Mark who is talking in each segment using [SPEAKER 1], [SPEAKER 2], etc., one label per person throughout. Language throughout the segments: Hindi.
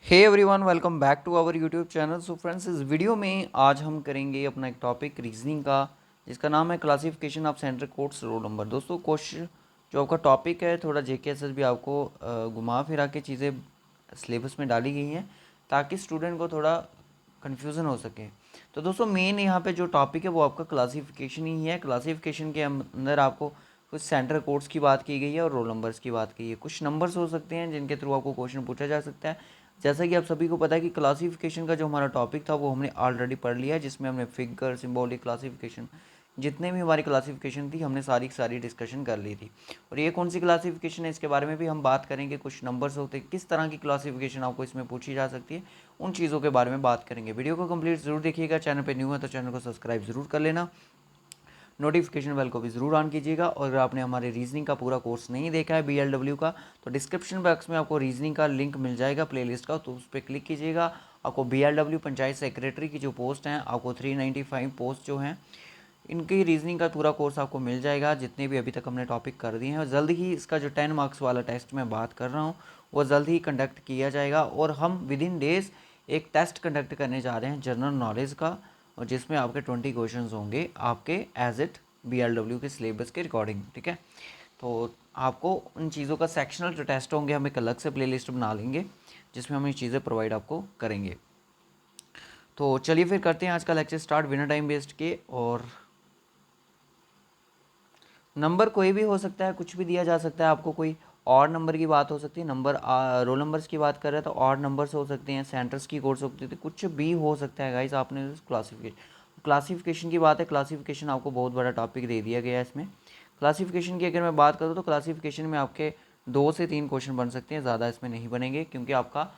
[SPEAKER 1] Hey everyone, welcome back to our YouTube channel. So friends, इस वीडियो में आज हम करेंगे अपना एक टॉपिक रीजनिंग का, जिसका नाम है classification of centre codes roll number. दोस्तों, क्वेश्चन जो आपका टॉपिक है, थोड़ा जेके एसएस भी आपको घुमा फिरा के चीज़ें सिलेबस में डाली गई हैं ताकि स्टूडेंट को थोड़ा कन्फ्यूज़न हो सके। तो दोस्तों, मेन यहाँ पे जो टॉपिक है वो आपका क्लासिफिकेशन ही है। क्लासिफिकेशन के अंदर आपको कुछ सेंटर कोड्स की बात की गई है और रोल नंबर्स की बात की है। कुछ नंबर्स हो सकते हैं जिनके थ्रू आपको क्वेश्चन पूछा जा सकता है। जैसा कि आप सभी को पता है कि क्लासिफिकेशन का जो हमारा टॉपिक था वो हमने ऑलरेडी पढ़ लिया है, जिसमें हमने फिगर, सिंबॉलिक क्लासिफिकेशन, जितने भी हमारी क्लासिफिकेशन थी हमने सारी डिस्कशन कर ली थी। और ये कौन सी क्लासिफिकेशन है इसके बारे में भी हम बात करेंगे। कुछ नंबर्स होते हैं, किस तरह की क्लासिफिकेशन आपको इसमें पूछी जा सकती है, उन चीज़ों के बारे में बात करेंगे। वीडियो को कंप्लीट जरूर देखिएगा। चैनल पर न्यू है तो चैनल को सब्सक्राइब जरूर कर लेना, नोटिफिकेशन बेल को भी ज़रूर ऑन कीजिएगा। और अगर आपने हमारे रीजनिंग का पूरा कोर्स नहीं देखा है BLW का, तो डिस्क्रिप्शन बॉक्स में आपको रीजनिंग का लिंक मिल जाएगा प्लेलिस्ट का, तो उस पर क्लिक कीजिएगा। आपको BLW पंचायत सेक्रेटरी की जो पोस्ट हैं, आपको 395 पोस्ट जो हैं, इनकी रीजनिंग का पूरा कोर्स आपको मिल जाएगा, जितने भी अभी तक हमने टॉपिक कर दिए हैं। और जल्द ही इसका जो 10 मार्क्स वाला टेस्ट मैं बात कर रहा हूँ वो जल्द ही कंडक्ट किया जाएगा। और हम विद इन डेज एक टेस्ट कंडक्ट करने जा रहे हैं जनरल नॉलेज का, और जिसमें आपके 20 क्वेश्चंस होंगे आपके एज इट BLW के सिलेबस के रिकॉर्डिंग। ठीक है, तो आपको उन चीज़ों का सेक्शनल जो टेस्ट होंगे हम एक अलग से प्लेलिस्ट बना लेंगे, जिसमें हम ये चीज़ें प्रोवाइड आपको करेंगे। तो चलिए फिर करते हैं आज का लेक्चर स्टार्ट बिना टाइम वेस्ट के। और नंबर कोई भी हो सकता है, कुछ भी दिया जा सकता है आपको। कोई और नंबर की बात हो सकती है, नंबर रोल नंबर्स की बात कर रहे हैं तो और नंबर्स हो सकते हैं, सेंटर्स की कोड्स हो सकती है, कुछ भी हो सकता है गाइस। आपने क्लासिफिकेशन की बात है, क्लासिफिकेशन आपको बहुत बड़ा टॉपिक दे दिया गया है इसमें। क्लासिफिकेशन की अगर मैं बात करूँ तो क्लासिफिकेशन में आपके 2 से 3 क्वेश्चन बन सकते हैं, ज़्यादा इसमें नहीं बनेंगे, क्योंकि आपका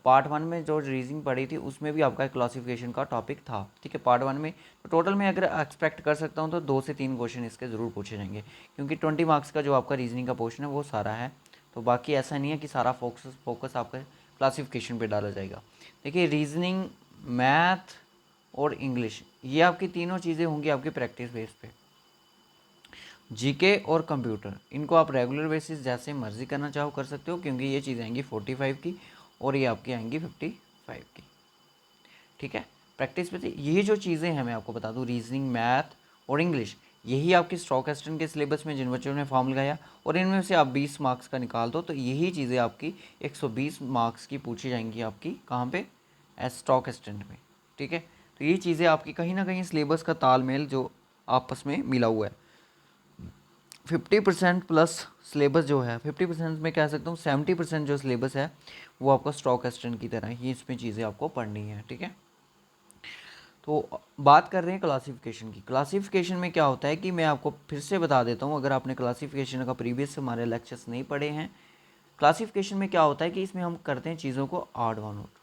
[SPEAKER 1] पार्ट 1 में जो रीजनिंग पढ़ी थी उसमें भी आपका क्लासिफिकेशन का टॉपिक था। ठीक है, पार्ट 1 में तो टोटल में अगर एक्सपेक्ट कर सकता हूँ तो 2 से 3 क्वेश्चन इसके ज़रूर पूछे जाएंगे, क्योंकि 20 मार्क्स का जो आपका रीजनिंग का पोर्शन है वो सारा है। तो बाकी ऐसा नहीं है कि सारा फोकस आपका क्लासिफिकेशन पे डाला जाएगा। देखिए, रीजनिंग, मैथ और इंग्लिश, ये आपकी तीनों चीज़ें होंगी आपकी प्रैक्टिस बेस पे। जीके और कंप्यूटर, इनको आप रेगुलर बेसिस जैसे मर्जी करना चाहो कर सकते हो, क्योंकि ये चीज़ें आएंगी 45 की और ये आपकी आएंगी 55 की। ठीक है, प्रैक्टिस पे ये जो चीज़ें हैं मैं आपको बता दूं, रीजनिंग, मैथ और इंग्लिश, यही आपकी स्टॉक एक्सटेंट के सिलेबस में जिन बच्चों ने फॉर्म लगाया और इनमें से आप 20 मार्क्स का निकाल दो, तो यही चीज़ें आपकी 120 मार्क्स की पूछी जाएंगी आपकी कहाँ पे, स्टॉक एक्सटेंट में। ठीक है, तो ये चीज़ें आपकी कहीं ना कहीं सिलेबस का तालमेल जो आपस में मिला हुआ है। 50% प्लस सिलेबस जो है, 50% में कह सकता हूँ 70% जो सिलेबस है वो आपका स्टॉक एक्सटेंट की तरह ही इसमें चीज़ें आपको पढ़नी है। ठीक है, तो बात कर रहे हैं क्लासिफिकेशन की। क्लासिफिकेशन में क्या होता है कि मैं आपको फिर से बता देता हूँ, अगर आपने क्लासिफिकेशन का प्रीवियस हमारे लेक्चर्स नहीं पढ़े हैं। क्लासिफिकेशन में क्या होता है कि इसमें हम करते हैं चीज़ों को ऑड वन आउट,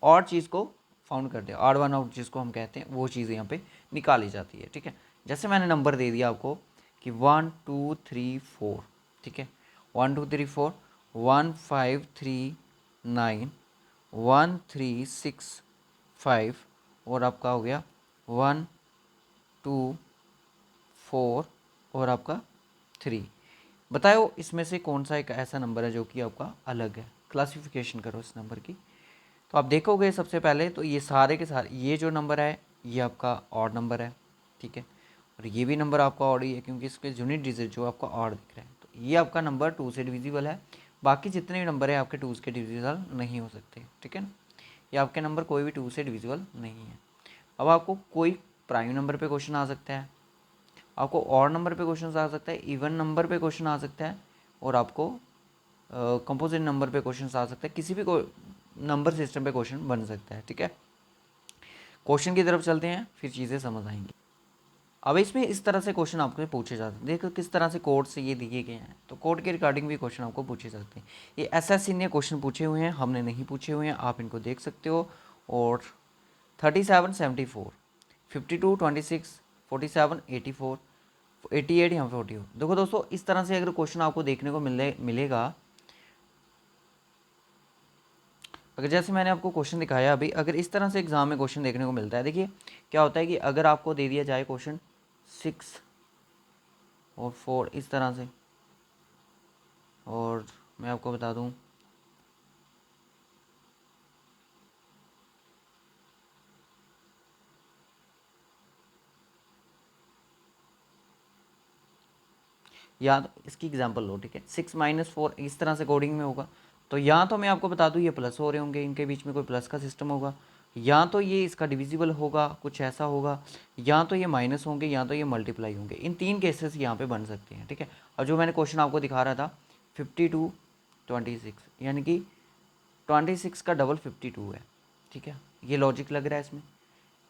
[SPEAKER 1] और चीज़ को फाउंड करते हैं। ऑड वन आउट जिसको हम कहते हैं वो चीज़ यहाँ पे निकाली जाती है। ठीक है, जैसे मैंने नंबर दे दिया आपको कि 1 2 3 4। ठीक है, 1 2 3 4, 1 5 3 9, 1 3 6 5, और आपका हो गया 1 2 4 और आपका 3। बताओ इसमें से कौन सा एक ऐसा नंबर है जो कि आपका अलग है। क्लासिफिकेशन करो इस नंबर की। तो आप देखोगे सबसे पहले तो ये सारे के सारे, ये जो नंबर है ये आपका ऑड नंबर है। ठीक है, और ये भी नंबर आपका ऑड ही है, क्योंकि इसके यूनिट डिजिट जो आपका ऑड दिख रहा है, तो ये आपका नंबर 2 से डिविजिबल है। बाकी जितने भी नंबर है आपके 2 के डिविजिबल नहीं हो सकते। ठीक है ना, ये आपके नंबर कोई भी 2 से डिविजिबल नहीं है। अब आपको कोई प्राइम नंबर पे क्वेश्चन आ सकता है, आपको ऑड नंबर पे क्वेश्चन आ सकता है, इवन नंबर पे क्वेश्चन आ सकता है, और आपको कंपोजिट नंबर पे क्वेश्चन आ सकता है, किसी भी नंबर सिस्टम पे क्वेश्चन बन सकता है। ठीक है, क्वेश्चन की तरफ चलते हैं फिर चीज़ें समझ आएंगी। अब इसमें इस तरह से क्वेश्चन आपको पूछे जाते हैं। देखो किस तरह से कोड से ये दिए गए हैं, तो कोड के रिगार्डिंग भी क्वेश्चन आपको पूछे जाते हैं। ये एसएससी ने क्वेश्चन पूछे हुए हैं, हमने नहीं पूछे हुए हैं, आप इनको देख सकते हो। और 37 74, 52 26, 47 84, 88 यहाँ 40। देखो दोस्तों, इस तरह से अगर क्वेश्चन आपको देखने को मिलेगा, अगर जैसे मैंने आपको क्वेश्चन दिखाया अभी, अगर इस तरह से एग्जाम में क्वेश्चन देखने को मिलता है, देखिए क्या होता है कि अगर आपको दे दिया जाए क्वेश्चन 6 और 4 इस तरह से, और मैं आपको बता दूं या तो इसकी एग्जांपल लो, ठीक है, 6 - 4 इस तरह से कोडिंग में होगा, तो या तो मैं आपको बता दूँ ये प्लस हो रहे होंगे, इनके बीच में कोई प्लस का सिस्टम होगा, या तो ये इसका डिविजिबल होगा, कुछ ऐसा होगा, या तो ये माइनस होंगे, या तो ये मल्टीप्लाई होंगे। इन 3 केसेस यहाँ पे बन सकते हैं, ठीक है। और जो मैंने क्वेश्चन आपको दिखा रहा था 52 26, यानी कि 26 का डबल 52 है, ठीक है, ये लॉजिक लग रहा है इसमें।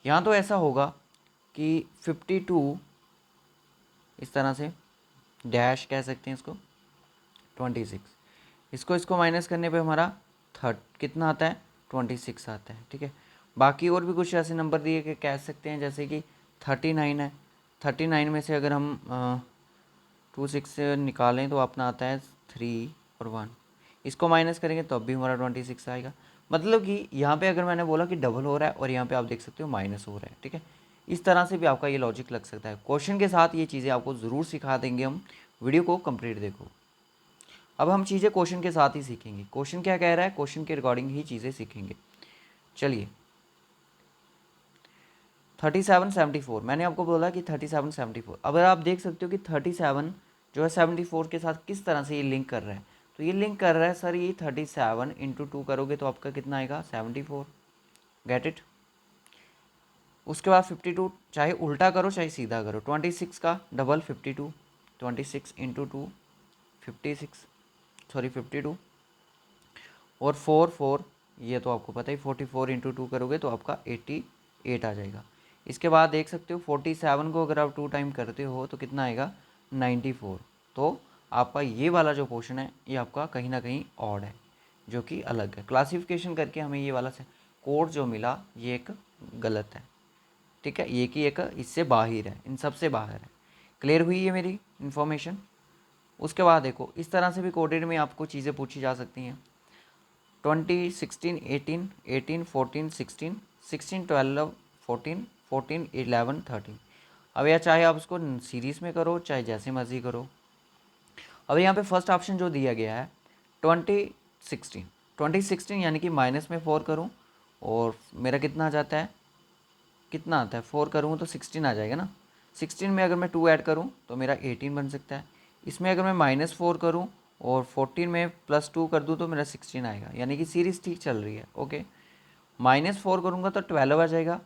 [SPEAKER 1] यहाँ तो ऐसा होगा कि 52 इस तरह से डैश कह सकते हैं इसको 26, इसको माइनस करने पे हमारा कितना आता है 26 आता है, ठीक है। बाकी और भी कुछ ऐसे नंबर दिए कि कह सकते हैं, जैसे कि 39 है, 39 में से अगर हम 26 से निकालें तो अपना आता है 3 और 1, इसको माइनस करेंगे तो अब भी हमारा 26 आएगा। मतलब कि यहाँ पे अगर मैंने बोला कि डबल हो रहा है और यहाँ पे आप देख सकते हो माइनस हो रहा है, ठीक है। इस तरह से भी आपका ये लॉजिक लग सकता है। क्वेश्चन के साथ ये चीज़ें आपको ज़रूर सिखा देंगे हम, वीडियो को कंप्लीट देखो। अब हम चीज़ें क्वेश्चन के साथ ही सीखेंगे, क्वेश्चन क्या कह रहा है, क्वेश्चन के रिगार्डिंग ही चीज़ें सीखेंगे। चलिए 37 74, मैंने आपको बोला कि 37 74, अब आप देख सकते हो कि 37 जो है 74 के साथ किस तरह से ये लिंक कर रहा है। तो ये लिंक कर रहा है सर, ये 37 × 2 करोगे तो आपका कितना आएगा 74, गेट इट। उसके बाद 52, चाहे उल्टा करो चाहे सीधा करो, 26 का डबल 52, 26 × 2 56, सॉरी 52, और 4 ये तो आपको पता ही 44 × 2 करोगे तो आपका 88 आ जाएगा। इसके बाद देख सकते हो 47 को अगर आप 2 टाइम करते हो तो कितना आएगा 94। तो आपका ये वाला जो पोर्शन है ये आपका कहीं ना कहीं ऑड है, जो कि अलग है। क्लासिफिकेशन करके हमें ये वाला कोड जो मिला ये एक गलत है, ठीक है, ये कि एक इससे बाहर है, इन सब से बाहर है। क्लियर हुई है मेरी इन्फॉर्मेशन। उसके बाद देखो इस तरह से भी कोडेड में आपको चीज़ें पूछी जा सकती हैं, 20 16 18 18 14 16 16 12 14 14 11 13। अब यह चाहे आप उसको सीरीज़ में करो चाहे जैसे मर्जी करो। अब यहाँ पे फर्स्ट ऑप्शन जो दिया गया है 20 16 यानी कि माइनस में 4 करूँ और मेरा कितना आ जाता है, कितना आता है 4 करूँ तो 16 आ जाएगा ना। 16 में अगर मैं 2 ऐड करूँ तो मेरा 18 बन सकता है। इसमें अगर मैं -4 करूँ और 14 में +2 कर दूँ तो मेरा 16 आएगा, यानी कि सीरीज़ ठीक चल रही है। ओके, -4 करूँगा तो 12 आ जाएगा,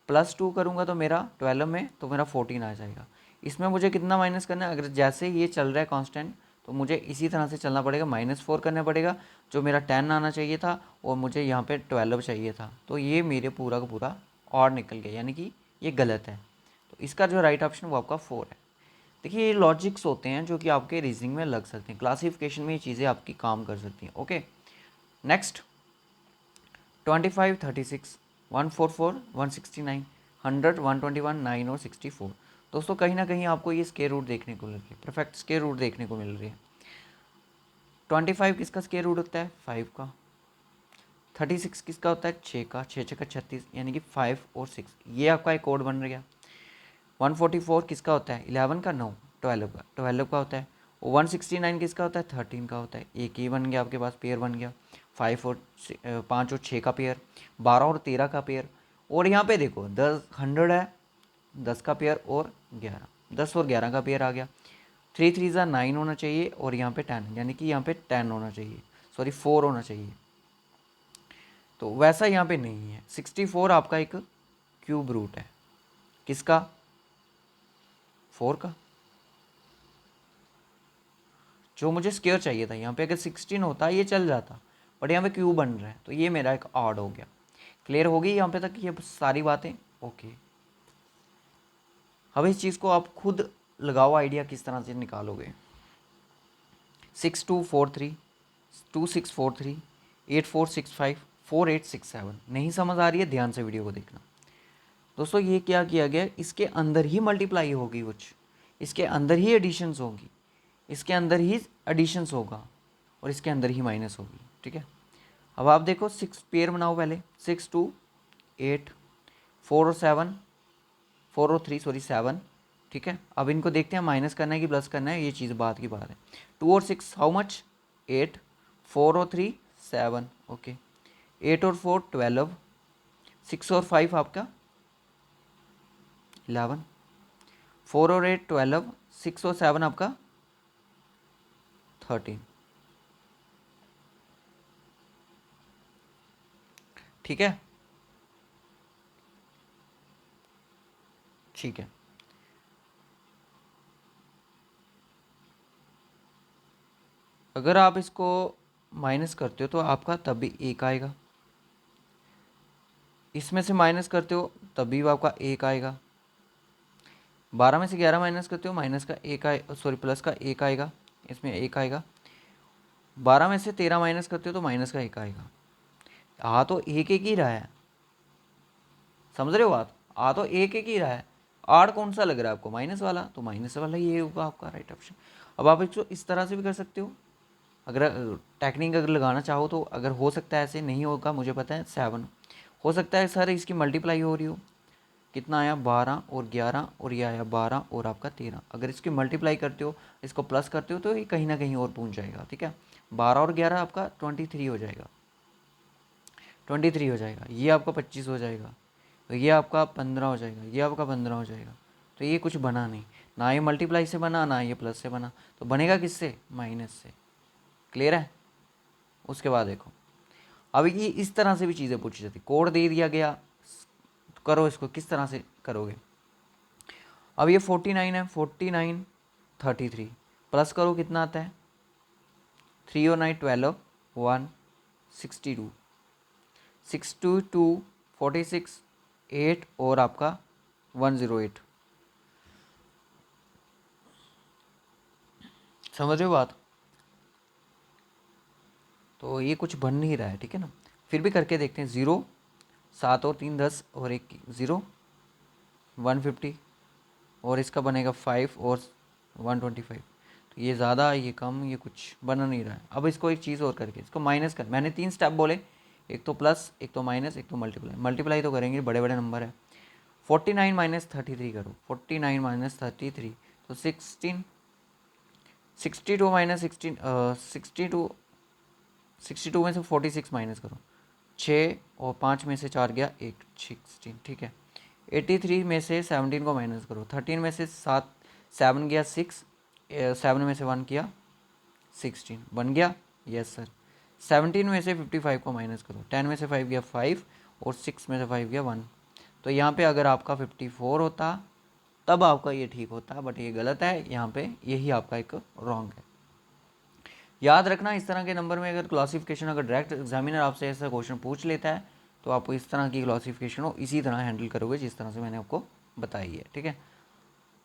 [SPEAKER 1] +2 करूँगा तो मेरा 12 में तो मेरा 14 आ जाएगा। इसमें मुझे कितना माइनस करना है, अगर जैसे ये चल रहा है कांस्टेंट तो मुझे इसी तरह से चलना पड़ेगा, -4 करना पड़ेगा, जो मेरा 10 आना चाहिए था और मुझे यहाँ पे 12 चाहिए था, तो ये मेरे पूरा का पूरा और निकल गया, यानी कि ये गलत है। तो इसका जो राइट ऑप्शन वो आपका 4 है। देखिए ये लॉजिक्स होते हैं जो कि आपके रीजनिंग में लग सकते हैं, क्लासिफिकेशन में ये चीज़ें आपकी काम कर सकती हैं। ओके, नेक्स्ट 25 36 144 169 100 121 9 और 64। दोस्तों कहीं ना कहीं आपको ये स्क्वायर रूट देखने को मिल रही है, परफेक्ट स्क्वायर रूट देखने को मिल रही है। 25 किसका स्क्वायर रूट होता है 5 का, 36 किसका होता है 6 का, 6 6 का 36, यानी कि 5 और 6, ये आपका एक कोड बन गया। 144 किसका होता है 11 का, नो 12 का, 12 का होता है। 169 किसका होता है 13 का होता है, एक ही बन गया आपके पास, पेयर बन गया। 5 और 6 का पेयर, 12 और 13 का पेयर। और यहाँ पे देखो 100 है, 10 का पेयर और 11, 10 और 11 का पेयर आ गया। 3 3 ज़ा 9 होना चाहिए और यहाँ पे 10, यानी कि यहाँ पे 10 होना चाहिए, सॉरी 4 होना चाहिए। तो वैसा यहाँ पे नहीं है। 64 आपका एक क्यूब रूट है, किसका 4 का, जो मुझे स्क्वायर चाहिए था। यहाँ पे अगर 16 होता ये चल जाता, बट यहाँ पे क्यूब बन रहा है तो ये मेरा एक ऑड हो गया। क्लियर होगी यहाँ पे तक ये सारी बातें। ओके, अब इस चीज़ को आप खुद लगाओ आइडिया किस तरह से निकालोगे। 6243 2643 8465 4867, नहीं समझ आ रही है ध्यान से वीडियो को देखना। दोस्तों ये क्या किया गया, इसके अंदर ही मल्टीप्लाई होगी कुछ, इसके अंदर ही एडिशंस होगी, इसके अंदर ही एडिशंस होगा और इसके अंदर ही माइनस होगी, ठीक है। अब आप देखो 6 पेयर बनाओ पहले, 6 2 8 4 और 7 4 और 3 सॉरी 7, ठीक है। अब इनको देखते हैं माइनस करना है कि प्लस करना है, ये चीज़ बात की बात है। 2 और 6 हाउ मच 8, 4 और 3 7, ओके, 8 और 4 12, 6 और 5 आपका 11, 4 और 8 12, 6 और 7 आपका 13। ठीक है, ठीक है। अगर आप इसको माइनस करते हो तो आपका तब भी एक आएगा, इसमें से माइनस करते हो तब भी आपका एक आएगा, 12 में से 11 माइनस करते हो माइनस का एक आए, सॉरी प्लस का एक आएगा, इसमें एक आएगा, 12 में से 13 माइनस करते हो तो माइनस का एक आएगा। आ तो एक एक ही रहा है, समझ रहे हो बात, आ तो एक एक ही रहा है। आड़ कौन सा लग रहा है आपको, माइनस वाला, तो माइनस वाला ये होगा आपका राइट ऑप्शन। अब आप इसको इस तरह से भी कर सकते हो, अगर टेक्निक अगर लगाना चाहो तो, अगर हो सकता है ऐसे नहीं होगा मुझे पता है 7 हो सकता है सर इसकी मल्टीप्लाई हो रही हो, कितना आया 12 और 11 और ये आया 12 और आपका 13, अगर इसकी मल्टीप्लाई करते हो इसको प्लस करते हो तो ये कहीं ना कहीं और पहुंच जाएगा। ठीक है, 12 और 11 आपका 23 हो जाएगा, 23 हो जाएगा, ये आपका 25 हो जाएगा, तो ये आपका 15 हो जाएगा, ये आपका 15 हो जाएगा। तो ये कुछ बना नहीं, ना ये मल्टीप्लाई से बना ना ये प्लस से बना, तो बनेगा किससे, माइनस से। क्लियर है। उसके बाद देखो, अब ये इस तरह से भी चीज़ें पूछी जाती, कोड दे दिया गया तो करो इसको किस तरह से करोगे। अब ये 49 है, 49 33 प्लस करो कितना आता है, 3 और 9 12 1 62 62 46 8 और आपका 108। समझ रहे हो बात, तो ये कुछ बन नहीं रहा है। ठीक है ना, फिर भी करके देखते हैं। 0 7 और 3 10 और 1 0 150 और इसका बनेगा 5 और 125। तो ये ज़्यादा ये कम, ये कुछ बना नहीं रहा है। अब इसको एक चीज़ और करके इसको माइनस कर, मैंने 3 स्टेप बोले, एक तो प्लस एक तो माइनस एक तो मल्टीप्लाई, मल्टीप्लाई तो करेंगे बड़े बड़े नंबर है। 49 माइनस 33 करो, 49 माइनस 33 तो 16, 62 माइनस 16 62, 62 में से 46 माइनस करो, 6 और 5 में से 4 गया 1 16। ठीक है, 83 में से 17 को माइनस करो, 13 में से 7 गया 6, 7 में से 1 किया 16 बन गया, यस सर। 17 में से 55 को माइनस करो, 10 में से 5 गया 5 और 6 में से 5 गया 1। तो यहाँ पे अगर आपका 54 होता तब आपका ये ठीक होता, बट ये गलत है, यहाँ पे यही आपका एक रॉन्ग है। याद रखना, इस तरह के नंबर में अगर क्लासिफिकेशन, अगर डायरेक्ट एग्जामिनर आपसे ऐसा क्वेश्चन पूछ लेता है तो आपको इस तरह की क्लासिफिकेशन हो इसी तरह हैंडल करोगे जिस तरह से मैंने आपको बताई है। ठीक है,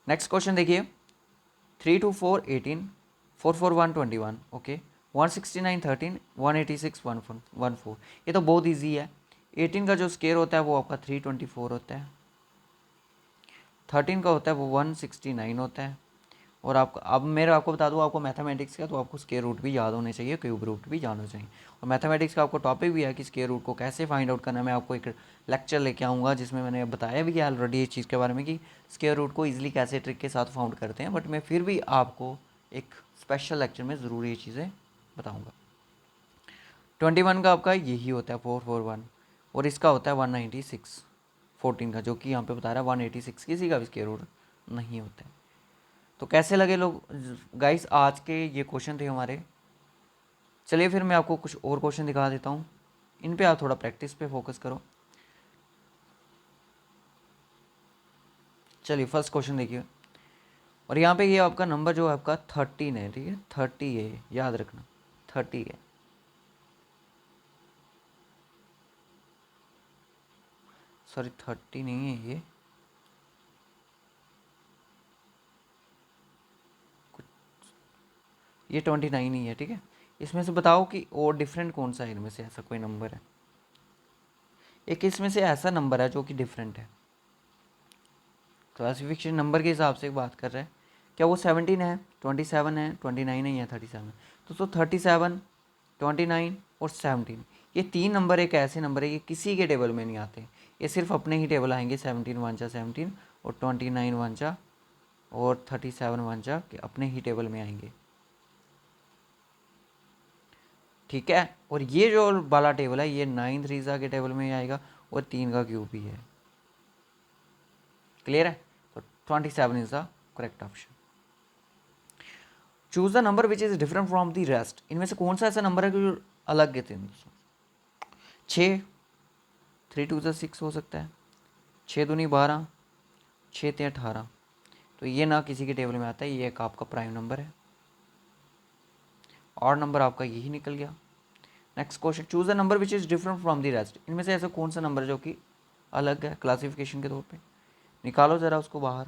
[SPEAKER 1] नेक्स्ट क्वेश्चन देखिए, 3 2 4 18 4 4 1 21 ओके, 169 13 186 14। ये तो बहुत ईजी है। 18 का जो स्केयर होता है वो आपका 324 होता है, 13 का होता है वो 169 होता है, और आपको अब मेरे आपको बता दूं, आपको मैथमेटिक्स का तो आपको स्केयर रूट भी याद होने चाहिए, क्यूब रूट भी जानना चाहिए, और मैथमेटिक्स का आपको टॉपिक भी है कि स्केयर रूट को कैसे फाइंड आउट करना है। मैं आपको एक लेक्चर लेके आऊँगा जिसमें मैंने बताया भी है ऑलरेडी इस चीज़ के बारे में कि स्केयर रूट को ईजिली कैसे ट्रिक के साथ फाउंड करते हैं, बट मैं फिर भी आपको एक स्पेशल लेक्चर में ज़रूर ये चीज़ें बताऊँगा। 21 का आपका यही होता है 441, और इसका होता है 196 14 का, जो कि यहाँ पे बता रहा है 186, किसी का भी स्केयर रूट नहीं होता है। तो कैसे लगे लोग गाइस आज के ये क्वेश्चन थे हमारे। चलिए फिर मैं आपको कुछ और क्वेश्चन दिखा देता हूँ, इन पे आप थोड़ा प्रैक्टिस पे फोकस करो। चलिए फर्स्ट क्वेश्चन देखिए, और यहाँ पे ये आपका नंबर जो है आपका 13 है। ठीक है, 30 है, याद रखना 30 है। सॉरी 30 नहीं है, ये 29 ही है। ठीक है, इसमें से बताओ कि और डिफरेंट कौन सा है, इनमें से ऐसा कोई नंबर है, एक इसमें से ऐसा नंबर है जो कि डिफरेंट है। क्लासिफिकेशन नंबर के हिसाब से बात कर रहे हैं, क्या वो 17 है, 27 है, 29 है या 37? तो 37 29 और 17, ये तीन नंबर एक ऐसे नंबर है ये किसी के टेबल में नहीं आते, ये सिर्फ अपने ही टेबल आएंगे। 17 वन जा 17 और 29 वन जा और 37 वन जा के अपने ही टेबल में आएंगे। ठीक है, और ये जो वाला टेबल है ये 9 थ्रीजा के टेबल में आएगा और 3 का क्यूब भी है। क्लियर है, तो 27 is the correct option. Choose the number which is different from the rest, इनमें से कौन सा ऐसा नंबर है जो अलग है तीन। 6, 3 2 ज़ा 6 हो सकता है, 6 दूनी 12, 6 3 18, तो ये ना किसी के टेबल में आता है, ये एक आपका प्राइम नंबर है, और नंबर आपका यही निकल गया। Next question, choose the number which is different from the rest, इनमें से ऐसा कौन सा नंबर है जो कि अलग है क्लासिफिकेशन के तौर पे, निकालो ज़रा उसको बाहर।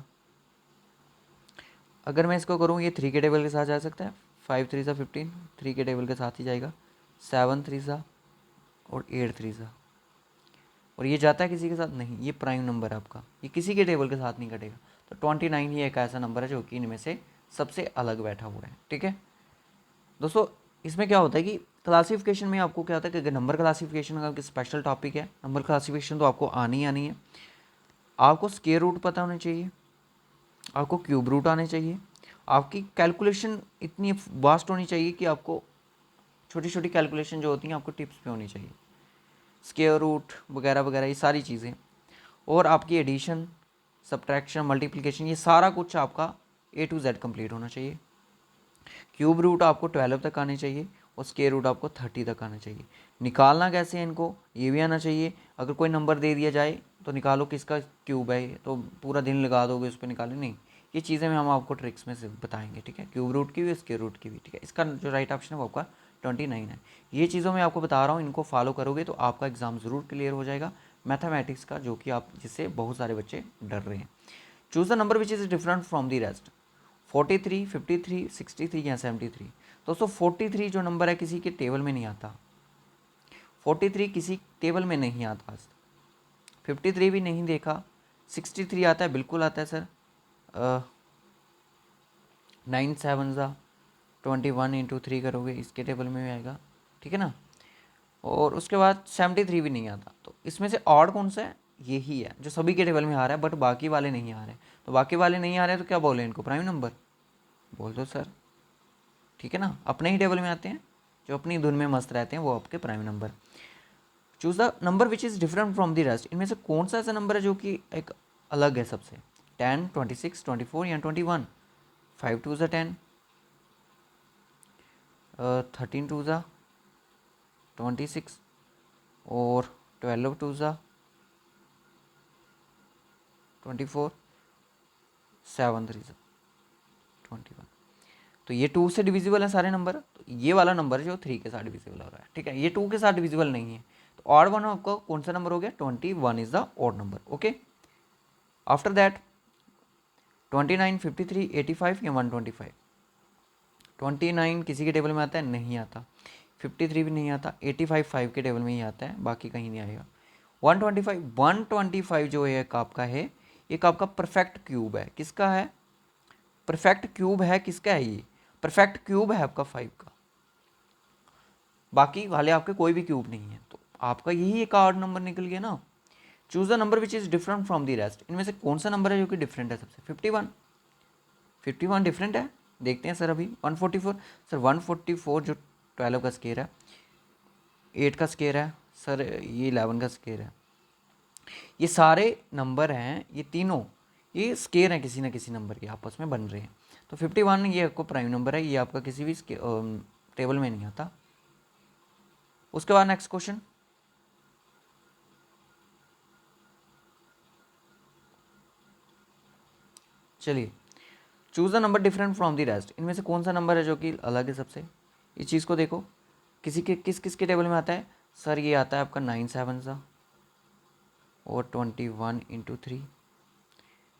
[SPEAKER 1] अगर मैं इसको करूँ, ये 3 के टेबल के साथ जा सकता है, 5 3 सा 15, 3 के टेबल के साथ ही जाएगा, 7 3 सा और 8 3 सा, और ये जाता है किसी के साथ नहीं, ये प्राइम नंबर है आपका, ये किसी के टेबल के साथ नहीं कटेगा। तो 29 ही एक ऐसा नंबर है जो कि इनमें से सबसे अलग बैठा हुआ है। ठीक है दोस्तों, इसमें क्या होता है कि क्लासिफिकेशन में आपको क्या होता है कि अगर नंबर क्लासिफिकेशन का स्पेशल टॉपिक है, नंबर क्लासिफिकेशन तो आपको आनी आनी है। आपको स्क्वायर रूट पता होना चाहिए, आपको क्यूब रूट आने चाहिए, आपकी कैलकुलेशन इतनी वास्ट होनी चाहिए कि आपको छोटी छोटी कैलकुलेशन जो होती हैं आपको टिप्स पे होनी चाहिए, स्क्वायर रूट वगैरह वगैरह ये सारी चीज़ें, और आपकी एडिशन सब्ट्रैक्शन मल्टीप्लिकेशन ये सारा कुछ आपका A to Z कंप्लीट होना चाहिए। क्यूब रूट आपको 12 तक आने चाहिए और स्क्वायर रूट आपको 30 तक आना चाहिए। निकालना कैसे है इनको, ये भी आना चाहिए। अगर कोई नंबर दे दिया जाए तो निकालो किसका क्यूब है, तो पूरा दिन लगा दोगे उस पर निकालने, नहीं, ये चीज़ें हम आपको ट्रिक्स में से बताएंगे। ठीक है, क्यूब रूट की भी स्क्वायर रूट की भी। ठीक है, इसका जो राइट ऑप्शन है वो आपका 29 है। ये चीज़ों में आपको बता रहा हूँ, इनको फॉलो करोगे तो आपका एग्ज़ाम ज़रूर क्लियर हो जाएगा मैथमेटिक्स का, जो कि आप जिससे बहुत सारे बच्चे डर रहे हैं। Choose the number which is different from the rest, 43 53 63 या 73। दोस्तों 43 जो नंबर है किसी के टेबल में नहीं आता, 43 किसी टेबल में नहीं आता आज, 53 भी नहीं देखा, 63 आता है, बिल्कुल आता है सर। 9 7 ज़ा 21 इंटू 3 करोगे इसके टेबल में भी आएगा। ठीक है ना, और उसके बाद 73 भी नहीं आता। तो इसमें से ऑड कौन सा है, यही है जो सभी के टेबल में आ रहा है, बट बाकी वाले नहीं आ रहे। तो बाकी वाले नहीं आ रहे तो क्या बोले इनको, प्राइम नंबर बोल दो सर। ठीक है ना, अपने ही टेबल में आते हैं, जो अपनी धुन में मस्त रहते हैं वो आपके prime number. Choose the number which is different from the rest, इनमें से कौन सा ऐसा नंबर है जो कि एक अलग है सबसे, 10 26 24 या 21। 5 2 ज़ा 10, 13 2 ज़ा 26 और 12 2 ज़ा 24, 7 3 ज़ा 21। तो ये 2 से डिविजिबल है सारे नंबर, तो ये वाला नंबर जो 3 के साथ डिविजिबल हो रहा है। ठीक है, ये 2 के साथ डिविजिबल नहीं है, तो ऑड वन आपका कौन सा नंबर हो गया, 21 is the odd number. Okay, after that 29 53 85 या 125। 29 किसी के टेबल में आता है, नहीं आता, 53 भी नहीं आता, 85 5 के टेबल में ही आता है, बाकी कहीं नहीं आएगा। 125 जो है एक आपका है, एक आपका परफेक्ट क्यूब है, किसका है, परफेक्ट क्यूब है, किसका है ये, परफेक्ट क्यूब है आपका 5 का, बाकी वाले आपके कोई भी क्यूब नहीं है, तो आपका यही एक ऑड नंबर निकल गया ना। Choose the number which is different from the rest, इनमें से कौन सा नंबर है जो कि डिफरेंट है सबसे, 51। 51 डिफरेंट है, देखते हैं सर अभी। 144 सर, 144 जो 12 का स्केयर है, 8 का स्केयर है सर, ये 11 का स्केयर है, ये सारे नंबर हैं, ये तीनों ये स्केयर हैं किसी ना किसी नंबर के आपस में बन रहे हैं। तो 51 ये आपको प्राइम नंबर है, ये आपका किसी भी टेबल में नहीं आता। उसके बाद नेक्स्ट क्वेश्चन, चलिए, choose the number different from the rest, इनमें से कौन सा नंबर है जो कि अलग है सबसे। इस चीज़ को देखो, किसी के किस के टेबल में आता है सर, ये आता है आपका 9 7 सा और 21 इंटू 3,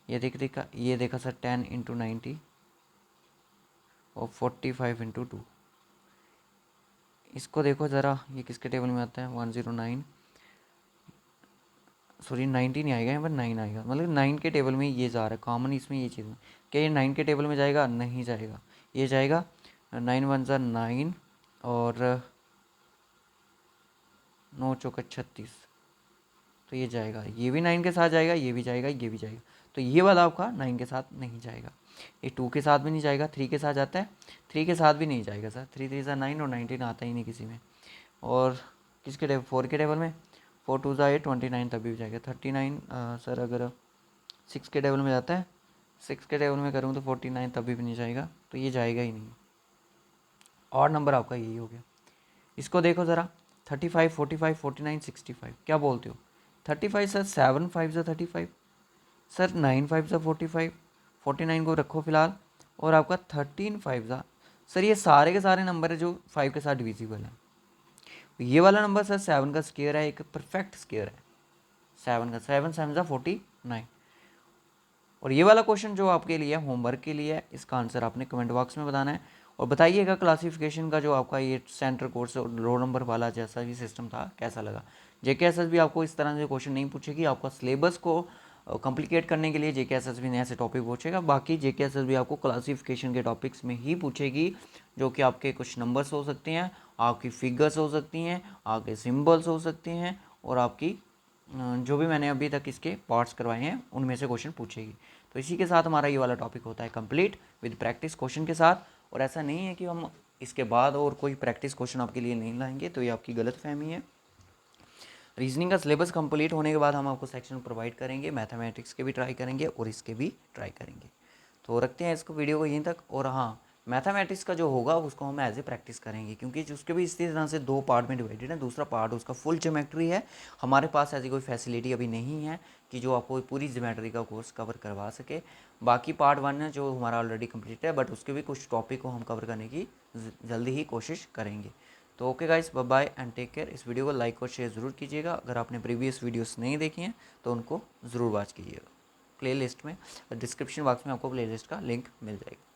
[SPEAKER 1] ये देखा सर 10 इंटू 90 और 45 इंटू 2। इसको देखो ज़रा, ये किसके टेबल में आता है, 109, सॉरी 90 नहीं आएगा यहाँ पर, 9 आएगा, मतलब 9 के टेबल में ये जा रहा है कॉमन, इसमें ये चीज़ है। क्या ये 9 के टेबल में जाएगा, नहीं जाएगा, ये जाएगा 9 1 ज़ा 9 और 9 चौका 36, तो ये जाएगा, ये भी 9 के साथ जाएगा, ये भी जाएगा, ये भी जाएगा, तो ये वाला आपका 9 के साथ नहीं जाएगा। ये 2 के साथ भी नहीं जाएगा, 3 के साथ जाता है, 3 के साथ भी नहीं जाएगा सर, 3 3 ज़ा 9 और 19 आता ही नहीं किसी में। और किसके टेबल, 4 के टेबल में 4 2 ज़ा 8 29 तभी भी जाएगा, 39 सर अगर 6 के टेबल में जाता है, 6 के टेबल में करूँ तो 49 तभी भी नहीं जाएगा, तो ये जाएगा ही नहीं। और नंबर आपका यही हो गया। इसको देखो ज़रा, 35, 45, 49, 65, क्या बोलते हो? 35 सर, 7 5 ज़ा 35 सर, 9 5 ज़ा 45, 49 को रखो फिलहाल, और आपका 13 5 ज़ा, सर ये सारे के सारे नंबर है जो 5 के साथ डिविजिबल हैं। ये वाला नंबर सर 7 का स्क्वायर है, एक परफेक्ट स्क्वायर है 7 का, 7 7 ज़ा 49। और ये वाला क्वेश्चन जो आपके लिए होमवर्क के लिए है, इसका आंसर आपने कमेंट बॉक्स में बताना है। और बताइएगा क्लासिफिकेशन का जो आपका ये सेंटर कोर्स और रोल नंबर वाला जैसा भी सिस्टम था कैसा लगा। जेकेएसएस भी आपको इस तरह से क्वेश्चन नहीं पूछेगी, आपका सिलेबस को कॉम्प्लिकेट करने के लिए जेकेएसएस भी नया से टॉपिक पूछेगा। बाकी जेकेएसएस भी आपको क्लासिफिकेशन के टॉपिक्स में ही पूछेगी, जो कि आपके कुछ नंबर्स हो सकते हैं, आपकी फिगर्स हो सकती हैं, आपके सिम्बल्स हो सकते हैं, और आपकी जो भी मैंने अभी तक इसके पार्ट्स करवाए हैं उनमें से क्वेश्चन पूछेगी। तो इसी के साथ हमारा ये वाला टॉपिक होता है कंप्लीट विद प्रैक्टिस क्वेश्चन के साथ। और ऐसा नहीं है कि हम इसके बाद और कोई प्रैक्टिस क्वेश्चन आपके लिए नहीं लाएंगे, तो ये आपकी गलत फहमी है। रीजनिंग का सिलेबस कंप्लीट होने के बाद हम आपको सेक्शन प्रोवाइड करेंगे, मैथमेटिक्स के भी ट्राई करेंगे और इसके भी ट्राई करेंगे। तो रखते हैं इसको वीडियो को यहीं तक। और हाँ, मैथमेटिक्स का जो होगा उसको हम एज ए प्रैक्टिस करेंगे, क्योंकि उसके भी इसी तरह से 2 पार्ट में डिवाइडेड है। दूसरा पार्ट उसका फुल ज्योमेट्री है। हमारे पास ऐसी कोई फैसिलिटी अभी नहीं है कि जो आपको पूरी ज्योमेट्री का कोर्स कवर करवा सके। बाकी पार्ट 1 है जो हमारा ऑलरेडी कंप्लीट है, बट उसके भी कुछ टॉपिक को हम कवर करने की जल्दी ही कोशिश करेंगे। तो okay guys, bye bye and take care. इस वीडियो को लाइक और शेयर ज़रूर कीजिएगा। अगर आपने प्रीवियस वीडियोस नहीं देखी हैं तो उनको ज़रूर वॉच कीजिएगा। प्लेलिस्ट में, डिस्क्रिप्शन बॉक्स में आपको प्लेलिस्ट का लिंक मिल जाएगा।